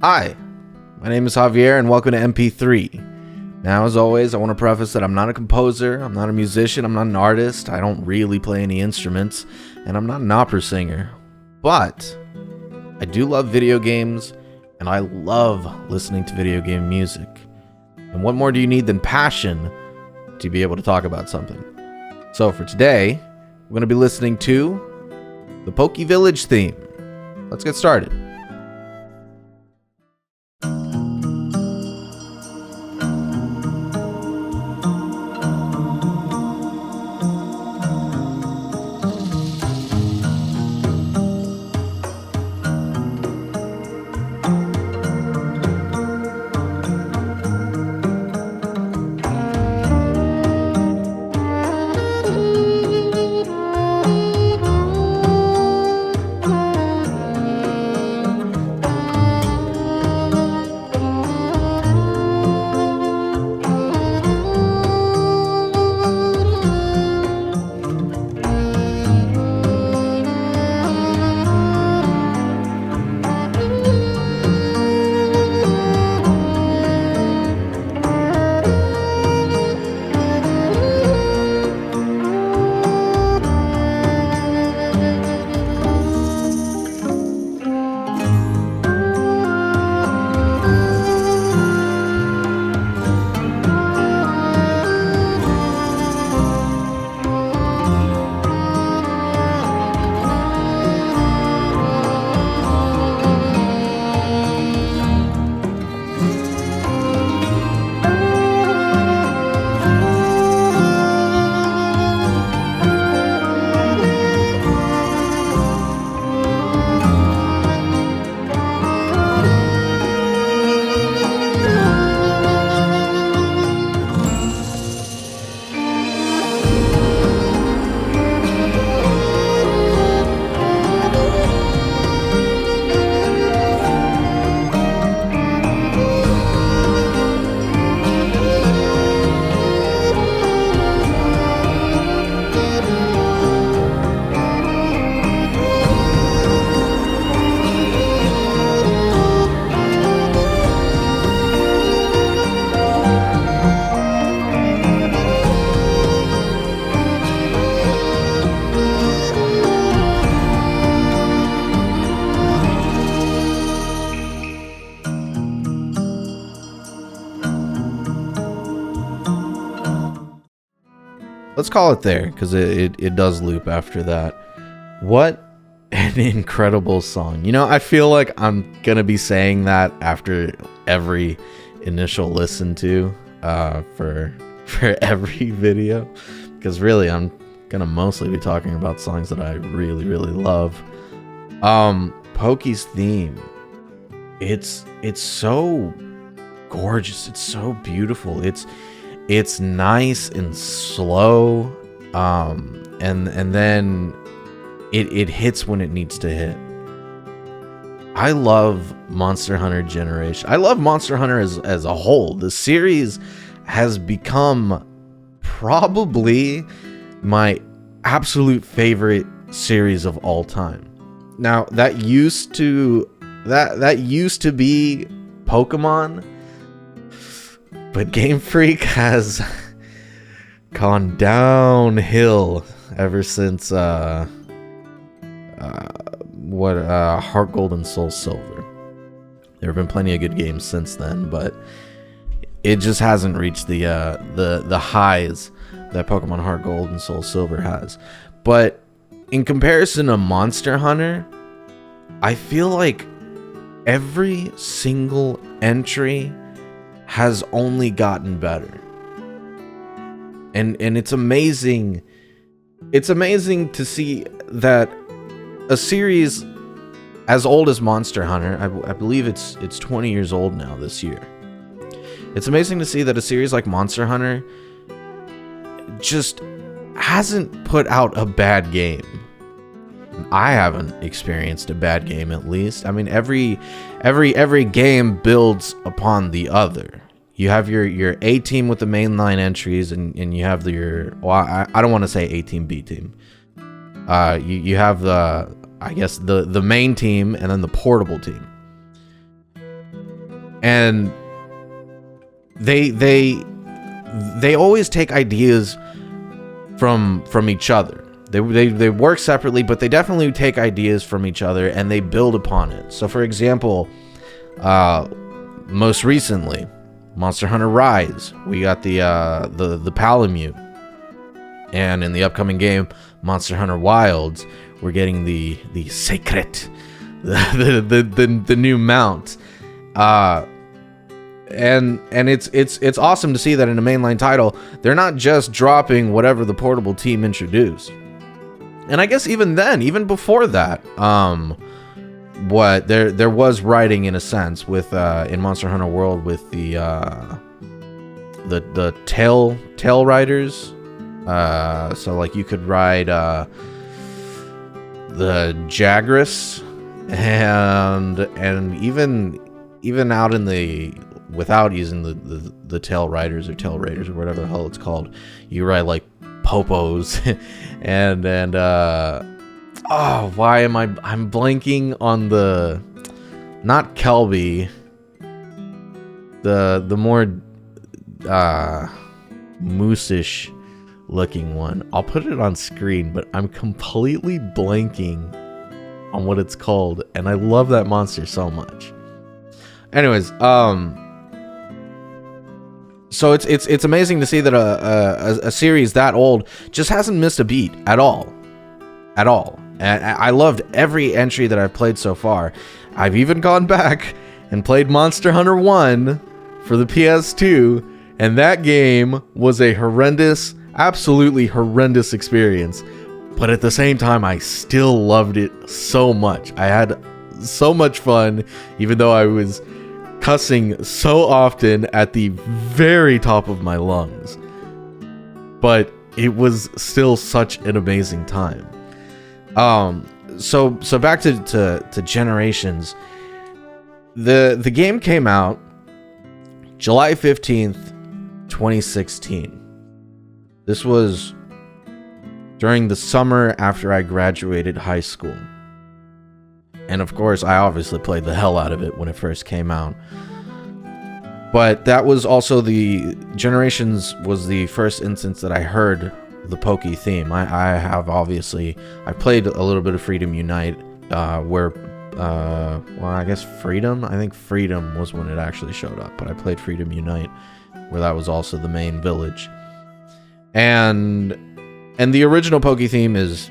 Hi, my name is Javier and welcome to MP3. Now, as always, I want to preface that I'm not a composer, I'm not a musician, I'm not an artist, I don't really play any instruments, and I'm not an opera singer. But I do love video games, and I love listening to video game music. And what more do you need than passion to be able to talk about something? So for today, we're going to be listening to the Pokke Village theme. Let's get started. Let's call it there, because it does loop after that. What an incredible song. You know, I feel like I'm going to be saying that after every initial listen to for every video, because really I'm going to mostly be talking about songs that I really, really love. Pokke's theme, it's so gorgeous. It's so beautiful. It's nice and slow, and then it hits when it needs to hit. I love Monster Hunter Generation. I love Monster Hunter as a whole. The series has become probably my absolute favorite series of all time. Now, that used to be Pokemon. But Game Freak has gone downhill ever since Heart Gold and Soul Silver. There have been plenty of good games since then, but it just hasn't reached the highs that Pokemon Heart Gold and Soul Silver has. But in comparison to Monster Hunter, I feel like every single entry has only gotten better, and it's amazing. It's amazing to see that a series as old as Monster Hunter, I believe it's 20 years old now this year. It's amazing to see that a series like Monster Hunter just hasn't put out a bad game. I haven't experienced a bad game, at least. I mean, every game builds upon the other. You have your A team with the mainline entries, and you have your, well, I don't want to say A team, B team. You have the, I guess the main team and then the portable team. And they always take ideas from each other. They work separately, but they definitely take ideas from each other and they build upon it. So for example, most recently, Monster Hunter Rise, we got the Palamute, and in the upcoming game, Monster Hunter Wilds, we're getting the Secret, the new mount. And it's awesome to see that in a mainline title, they're not just dropping whatever the Portable team introduced. And I guess even then, even before that, there was writing in a sense with in Monster Hunter World with the tail riders. So like you could ride the Jagras and even out in the, without using the tail riders or tail raiders or whatever the hell it's called, you ride like Popos and why am I'm blanking on the, not Kelby, the more moose-ish looking one. I'll put it on screen, but I'm completely blanking on what it's called, and I love that monster so much. Anyways, so it's amazing to see that a series that old just hasn't missed a beat at all. And I loved every entry that I've played so far. I've even gone back and played Monster Hunter 1 for the PS2, and that game was a horrendous, absolutely horrendous experience. But at the same time, I still loved it so much. I had so much fun, even though I was cussing so often at the very top of my lungs. But it was still such an amazing time. So back to Generations. The game came out July 15th, 2016. This was during the summer after I graduated high school. And of course, I obviously played the hell out of it when it first came out. But that was also Generations was the first instance that I heard the Pokke theme. I played a little bit of Freedom Unite, where, I guess I think Freedom was when it actually showed up, but I played Freedom Unite, where that was also the main village. And the original Pokke theme is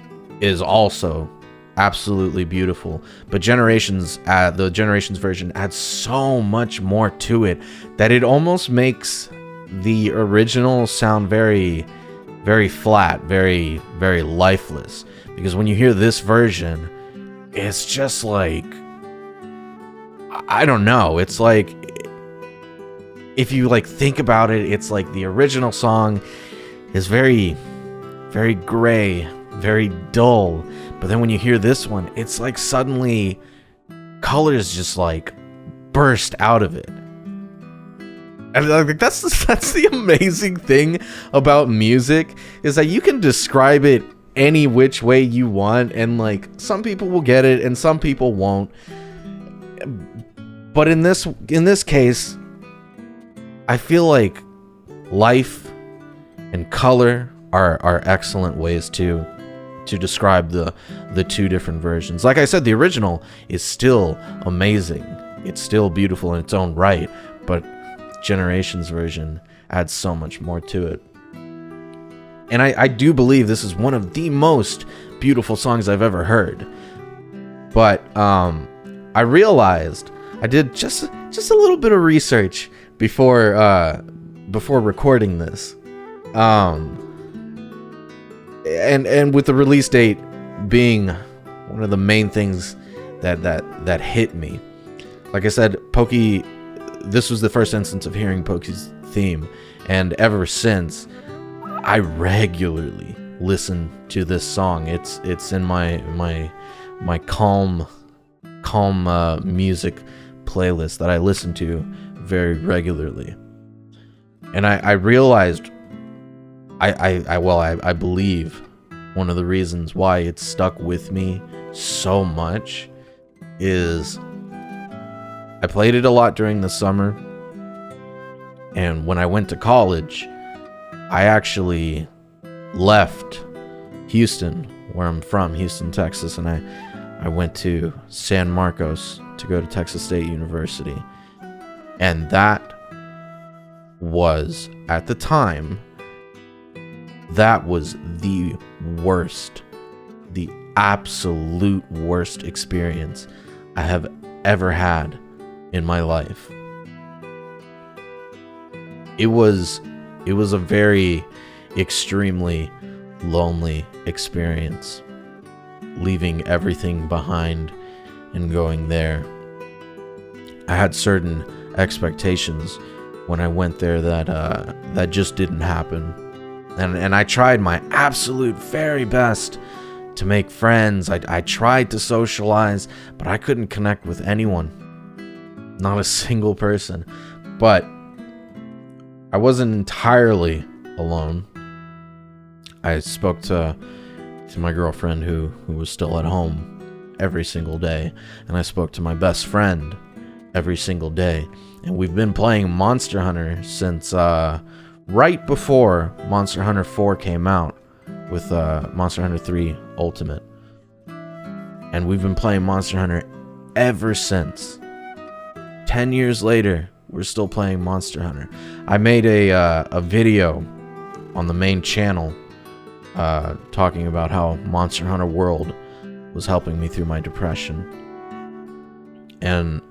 also absolutely beautiful, but the Generations version adds so much more to it that it almost makes the original sound very, very flat, very, very lifeless. Because when you hear this version, it's just like, I don't know, it's like, if you like think about it, it's like the original song is very, very gray, very dull. But then when you hear this one, it's like suddenly colors just like burst out of it. And like that's the amazing thing about music, is that you can describe it any which way you want, and like some people will get it and some people won't. But in this case, I feel like life and color are excellent ways to describe the two different versions. Like I said, the original is still amazing. It's still beautiful in its own right, but Generations version adds so much more to it. And I do believe this is one of the most beautiful songs I've ever heard. But I realized I did just a little bit of research before recording this. And with the release date being one of the main things that hit me. Like I said, Pokke, this was the first instance of hearing Pokke's theme, and ever since, I regularly listen to this song. It's in my calm music playlist that I listen to very regularly. And I realized, I believe one of the reasons why it's stuck with me so much is I played it a lot during the summer. And when I went to college, I actually left Houston, where I'm from, Houston, Texas, and I went to San Marcos to go to Texas State University. And that was, at the time, that was the worst, the absolute worst experience I have ever had in my life. It was a very extremely lonely experience, leaving everything behind and going there. I had certain expectations when I went there that just didn't happen. And I tried my absolute very best to make friends. I tried to socialize, but I couldn't connect with anyone. Not a single person. But I wasn't entirely alone. I spoke to my girlfriend who was still at home every single day. And I spoke to my best friend every single day. And we've been playing Monster Hunter since right before Monster Hunter 4 came out with Monster Hunter 3 Ultimate. And we've been playing Monster Hunter ever since. 10 years later, we're still playing Monster Hunter. I made a video on the main channel talking about how Monster Hunter World was helping me through my depression. And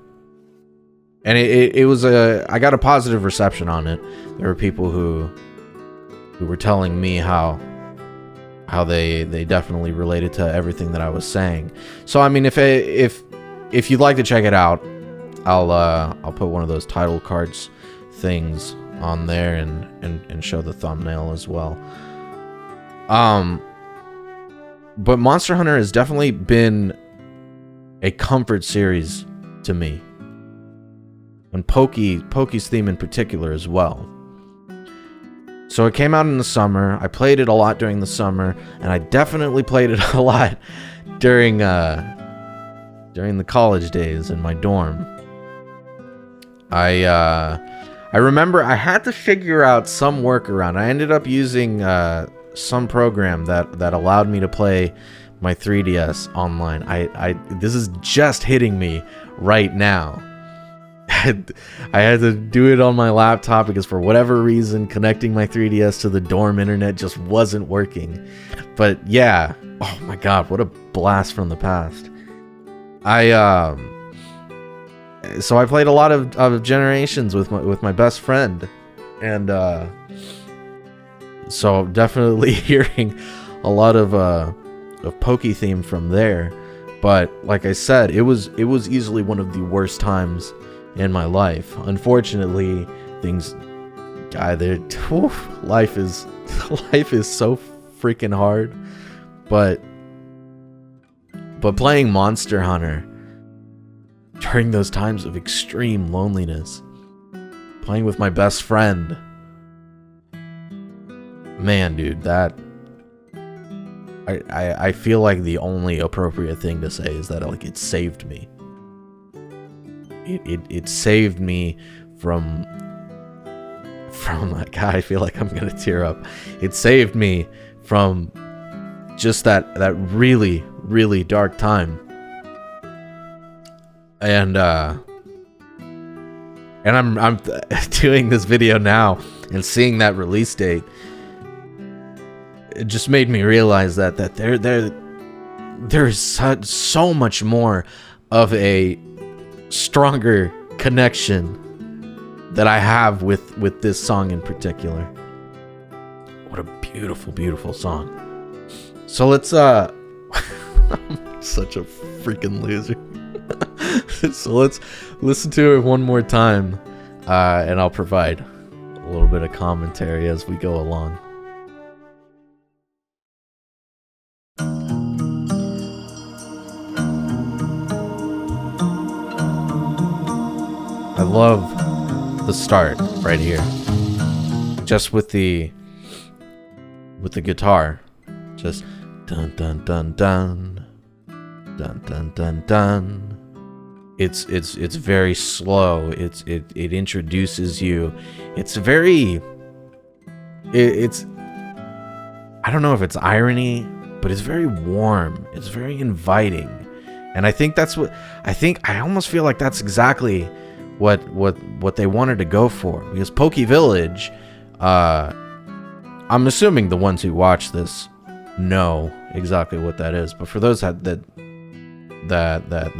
it was I got a positive reception on it. There were people who were telling me how they definitely related to everything that I was saying. So I mean, if you'd like to check it out, I'll put one of those title cards things on there and show the thumbnail as well. But Monster Hunter has definitely been a comfort series to me. And Pokke's theme in particular as well. So it came out in the summer. I played it a lot during the summer, and I definitely played it a lot during the college days in my dorm. I remember I had to figure out some workaround. I ended up using some program that allowed me to play my 3DS online. This is just hitting me right now. I had to do it on my laptop because for whatever reason connecting my 3DS to the dorm internet just wasn't working. But yeah, oh my god, what a blast from the past. So I played a lot of Generations with my best friend, and so definitely hearing a lot of Pokke theme from there. But like I said, it was easily one of the worst times in my life. Unfortunately, life is so freaking hard. But playing Monster Hunter during those times of extreme loneliness, playing with my best friend, man, dude, that I feel like the only appropriate thing to say is that, like, it saved me. It saved me from like, I feel like I'm gonna tear up. It saved me from just that really, really dark time. And I'm doing this video now and seeing that release date. It just made me realize that there's so much more of a stronger connection that I have with this song in particular. What a beautiful, beautiful song. So let's I'm such a freaking loser. So let's listen to it one more time, and I'll provide a little bit of commentary as we go along. I love the start right here, just with the guitar, just dun dun dun dun dun dun dun dun It's very slow. It introduces you. It's very it's I don't know if it's irony, but it's very warm. It's very inviting. And I think I almost feel like that's exactly what they wanted to go for, because Pokke Village, I'm assuming the ones who watch this know exactly what that is, but for those that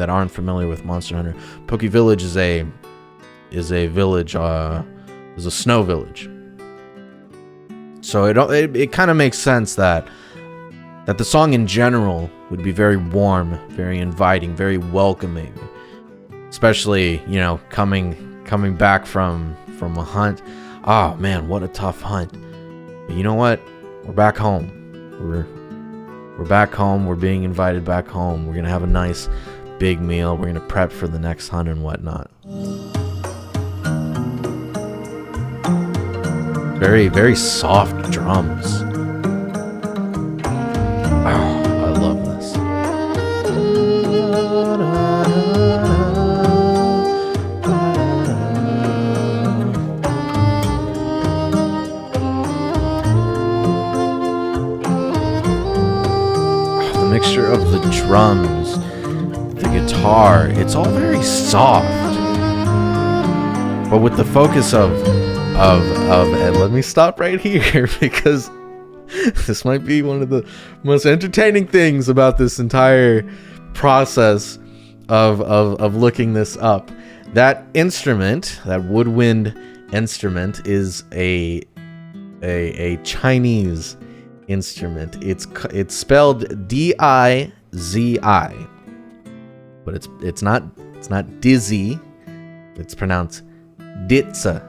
aren't familiar with Monster Hunter, Pokke Village is a village, is a snow village. So it kind of makes sense that the song in general would be very warm, very inviting, very welcoming, especially, you know, coming back from a hunt. Oh man, what a tough hunt. But you know what? We're back home. We're back home. We're being invited back home. We're gonna have a nice big meal. We're gonna prep for the next hunt and whatnot. Very, very soft drums. Oh, I love this. The mixture of the drums, the guitar, it's all very soft. But with the focus of and let me stop right here, because this might be one of the most entertaining things about this entire process of looking this up. That instrument, that woodwind instrument, is a Chinese instrument. It's spelled D-I-Z-I, but it's not dizzy. It's pronounced ditsa.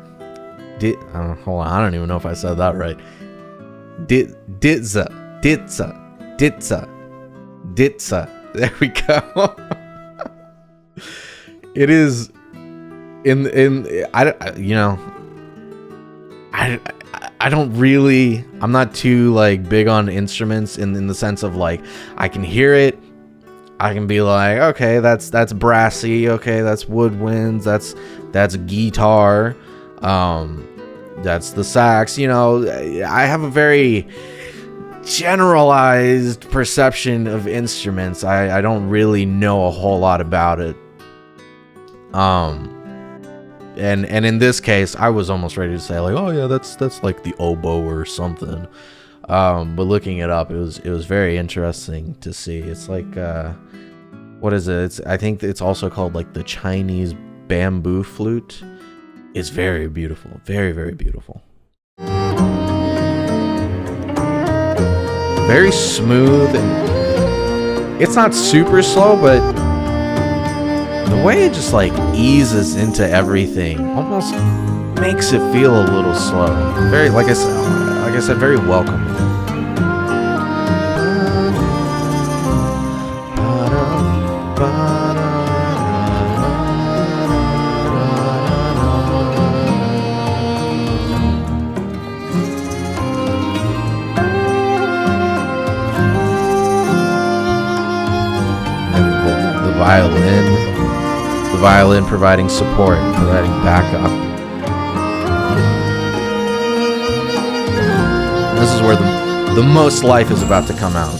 Hold on, I don't even know if I said that right. Ditsa. There we go. It is I'm not too like big on instruments in the sense of like I can hear it, I can be like, okay, that's brassy, okay, that's woodwinds, that's guitar, that's the sax. You know, I have a very generalized perception of instruments. I don't really know a whole lot about it. And in this case, I was almost ready to say like, oh yeah, that's like the oboe or something. But looking it up, it was very interesting to see. It's like, what is it? I think it's also called like the Chinese bamboo flute. It's very beautiful, very, very beautiful. Very smooth, and it's not super slow, but the way it just like eases into everything almost makes it feel a little slow. Very, like I said, very welcoming. The violin providing support, providing backup. And this is where the most life is about to come out.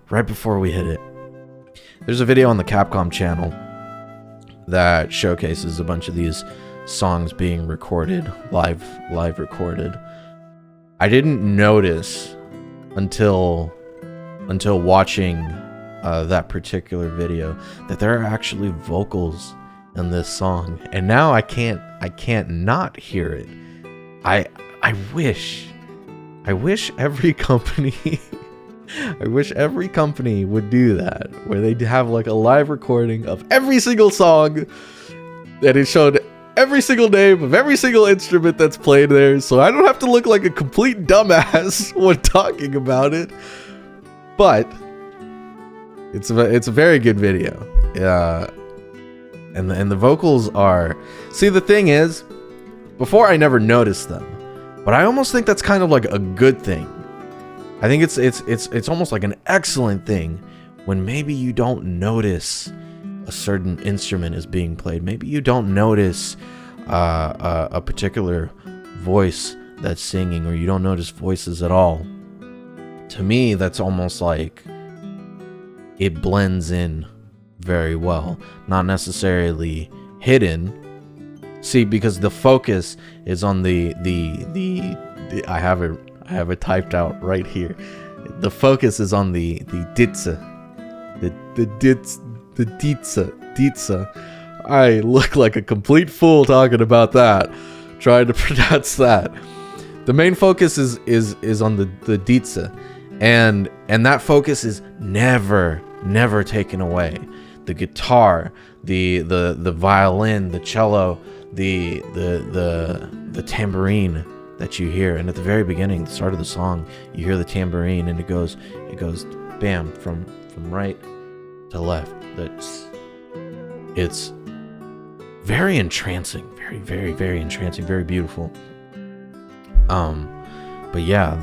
Right before we hit it, there's a video on the Capcom channel that showcases a bunch of these songs being recorded, live recorded. I didn't notice until watching that particular video that there are actually vocals in this song, and now I can't not hear it. I wish every company I wish every company would do that, where they'd have like a live recording of every single song, that it showed every single name of every single instrument that's played there, so I don't have to look like a complete dumbass when talking about it. But It's a very good video. And the vocals are. See, the thing is, before I never noticed them, but I almost think that's kind of like a good thing. I think it's almost like an excellent thing when maybe you don't notice a certain instrument is being played. Maybe you don't notice a particular voice that's singing, or you don't notice voices at all. To me, that's almost like it blends in very well, not necessarily hidden. See, because the focus is on the I have it typed out right here. The focus is on the ditsa. The ditsa. I look like a complete fool talking about that, trying to pronounce that. The main focus is on the ditsa, and that focus is never taken away. The guitar, the violin, the cello, the tambourine that you hear, and at the very beginning, the start of the song, you hear the tambourine, and it goes bam from right to left. It's very entrancing, very entrancing, very beautiful. But yeah,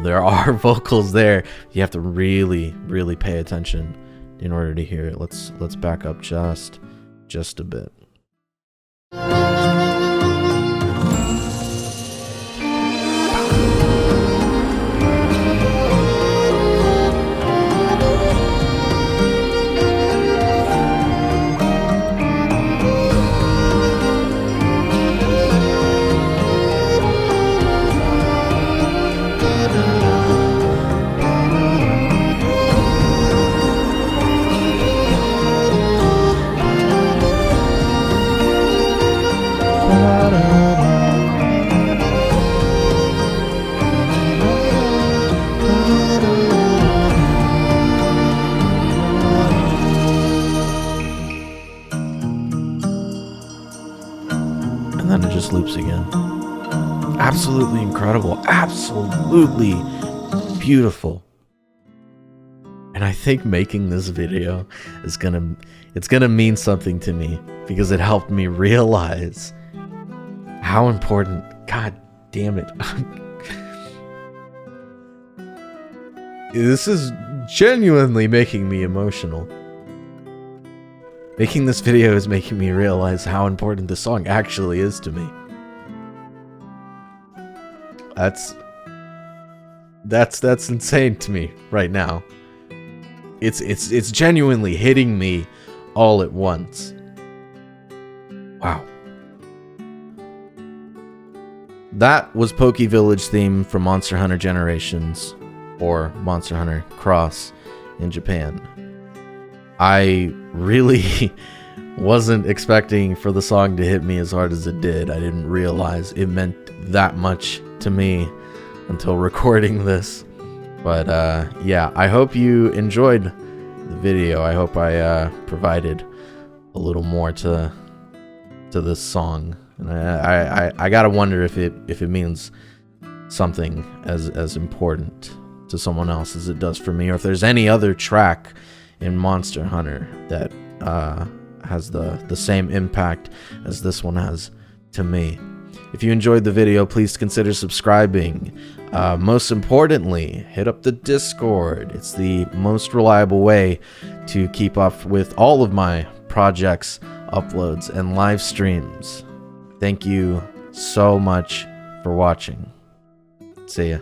there are vocals there. You have to really pay attention in order to hear it. Let's back up just a bit. And then it just loops again. Absolutely incredible. Absolutely beautiful. And I think making this video is gonna mean something to me, because it helped me realize how important, god damn it. This is genuinely making me emotional. Making this video is making me realize how important this song actually is to me. That's insane to me right now. It's genuinely hitting me all at once. Wow. That was Pokke Village theme from Monster Hunter Generations, or Monster Hunter Cross in Japan. I really wasn't expecting for the song to hit me as hard as it did. I didn't realize it meant that much to me until recording this. But yeah, I hope you enjoyed the video. I hope I provided a little more to this song. And I gotta wonder if it means something as important to someone else as it does for me, or if there's any other track in Monster Hunter that has the same impact as this one has to me. If you enjoyed the video, please consider subscribing. Most importantly, hit up the Discord. It's the most reliable way to keep up with all of my projects, uploads, and live streams. Thank you so much for watching. See ya.